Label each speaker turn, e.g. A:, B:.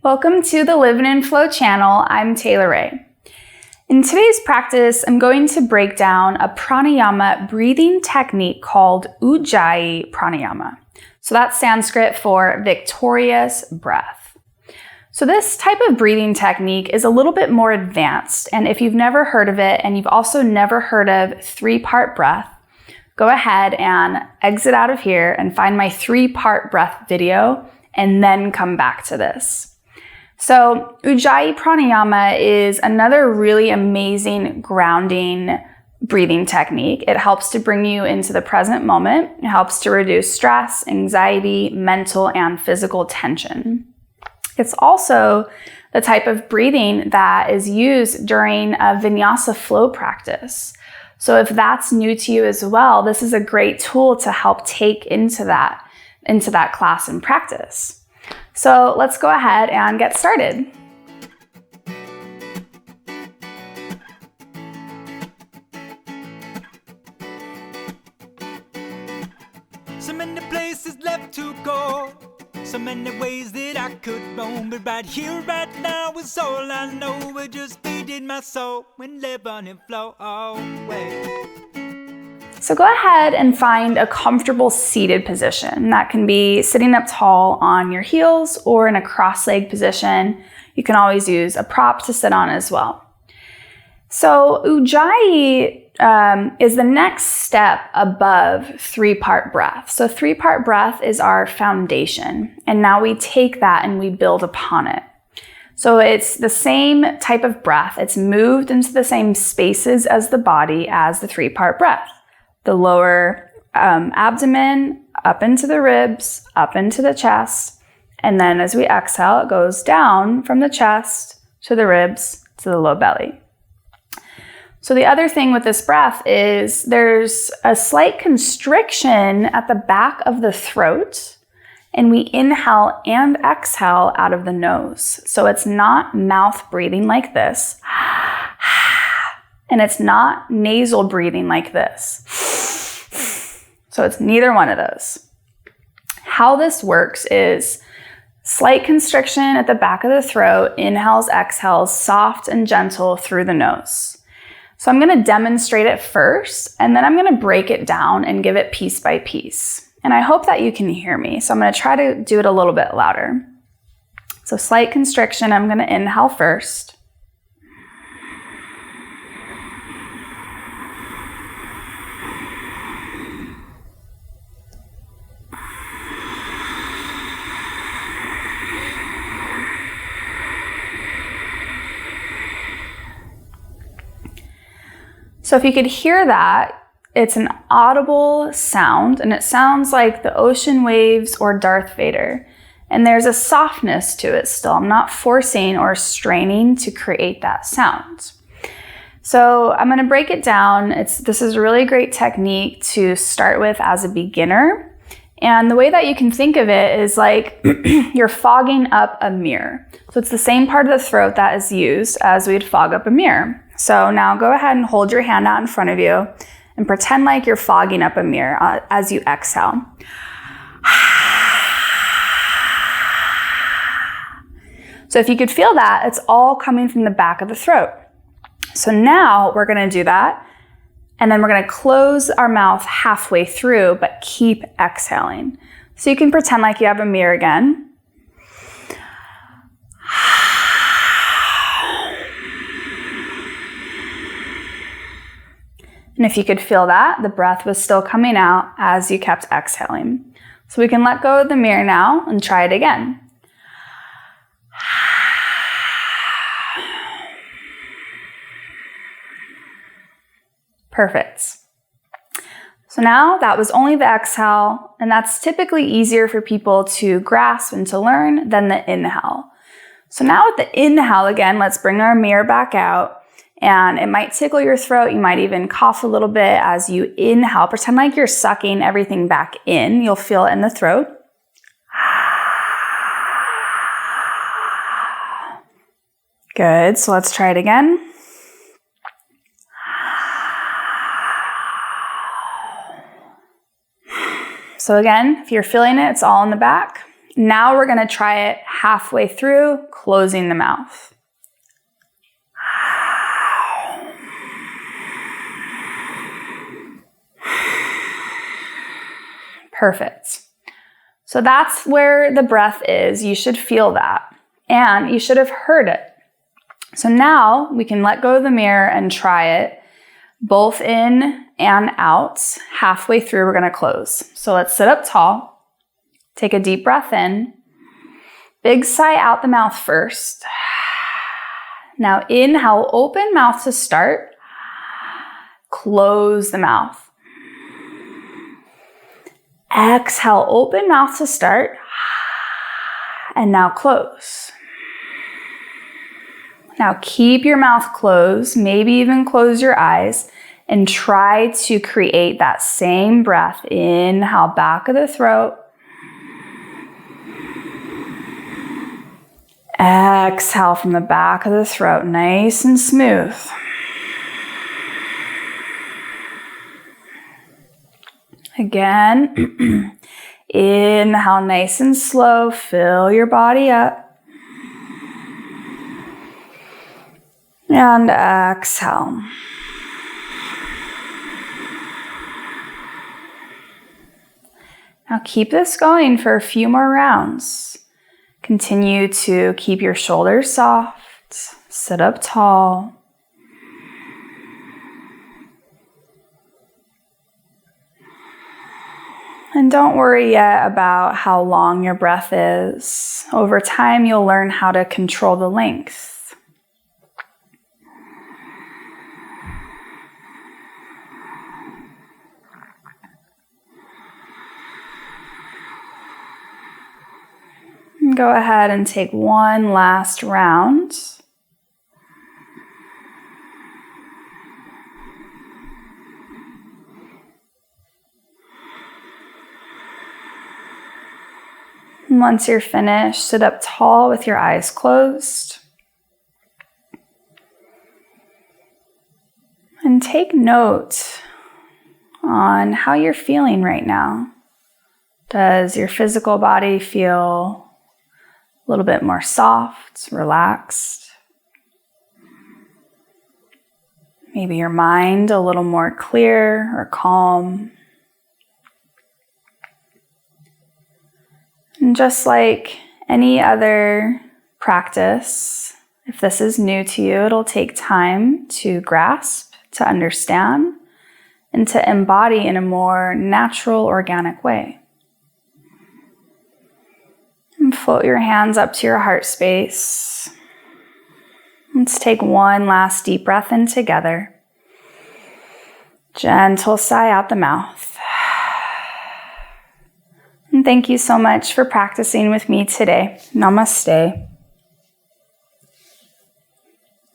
A: Welcome to the Livin' in Flow channel. I'm Taylor Ray. In today's practice, I'm going to break down a pranayama breathing technique called Ujjayi Pranayama. So that's Sanskrit for victorious breath. So this type of breathing technique is a little bit more advanced, and if you've never heard of it and you've also never heard of 3-part breath, go ahead and exit out of here and find my 3-part breath video and then come back to this. So Ujjayi Pranayama is another really amazing grounding breathing technique. It helps to bring you into the present moment. It helps to reduce stress, anxiety, mental and physical tension. It's also the type of breathing that is used during a Vinyasa Flow practice. So if that's new to you as well, this is a great tool to help take into that class and practice. So let's go ahead and get started.
B: So many places left to go, so many ways that I could roam, but right here, right now is all I know. We're just feeding my soul and living in flow away.
A: So go ahead and find a comfortable seated position. That can be sitting up tall on your heels or in a cross-legged position. You can always use a prop to sit on as well. So Ujjayi is the next step above 3-part breath. So 3-part breath is our foundation, and now we take that and we build upon it. So it's the same type of breath. It's moved into the same spaces as the body as the 3-part breath. The lower abdomen, up into the ribs, up into the chest. And then as we exhale, it goes down from the chest to the ribs to the low belly. So the other thing with this breath is there's a slight constriction at the back of the throat, and we inhale and exhale out of the nose. So it's not mouth breathing like this. And it's not nasal breathing like this. So it's neither one of those. How this works is slight constriction at the back of the throat, inhales, exhales, soft and gentle through the nose. So I'm gonna demonstrate it first, and then I'm gonna break it down and give it piece by piece. And I hope that you can hear me. So I'm gonna try to do it a little bit louder. So slight constriction, I'm gonna inhale first. So if you could hear that, it's an audible sound, and it sounds like the ocean waves or Darth Vader. And there's a softness to it still. I'm not forcing or straining to create that sound. So I'm gonna break it down. This is a really great technique to start with as a beginner. And the way that you can think of it is like you're fogging up a mirror. So it's the same part of the throat that is used as we'd fog up a mirror. So now go ahead and hold your hand out in front of you and pretend like you're fogging up a mirror as you exhale. So if you could feel that, it's all coming from the back of the throat. So now we're gonna do that, and then we're gonna close our mouth halfway through, but keep exhaling. So you can pretend like you have a mirror again. And if you could feel that, the breath was still coming out as you kept exhaling. So we can let go of the mirror now and try it again. Perfect. So now that was only the exhale, and that's typically easier for people to grasp and to learn than the inhale. So now with the inhale again, let's bring our mirror back out. And it might tickle your throat. You might even cough a little bit as you inhale. Pretend like you're sucking everything back in. You'll feel it in the throat. Good. So let's try it again. So again, if you're feeling it, it's all in the back. Now we're going to try it halfway through, closing the mouth. Perfect. So that's where the breath is. You should feel that, and you should have heard it. So now we can let go of the mirror and try it both in and out. Halfway through, we're going to close. So let's sit up tall. Take a deep breath in. Big sigh out the mouth first. Now inhale, open mouth to start. Close the mouth. Exhale, open mouth to start. And now close. Now keep your mouth closed, maybe even close your eyes, and try to create that same breath. Inhale, back of the throat. Exhale from the back of the throat, nice and smooth. Again, inhale nice and slow, fill your body up. And exhale. Now keep this going for a few more rounds. Continue to keep your shoulders soft, sit up tall. And don't worry yet about how long your breath is. Over time, you'll learn how to control the length. And go ahead and take one last round. Once you're finished, sit up tall with your eyes closed. And take note on how you're feeling right now. Does your physical body feel a little bit more soft, relaxed? Maybe your mind a little more clear or calm? And just like any other practice, if this is new to you, it'll take time to grasp, to understand, and to embody in a more natural, organic way. And float your hands up to your heart space. Let's take one last deep breath in together. Gentle sigh out the mouth. And thank you so much for practicing with me today. Namaste.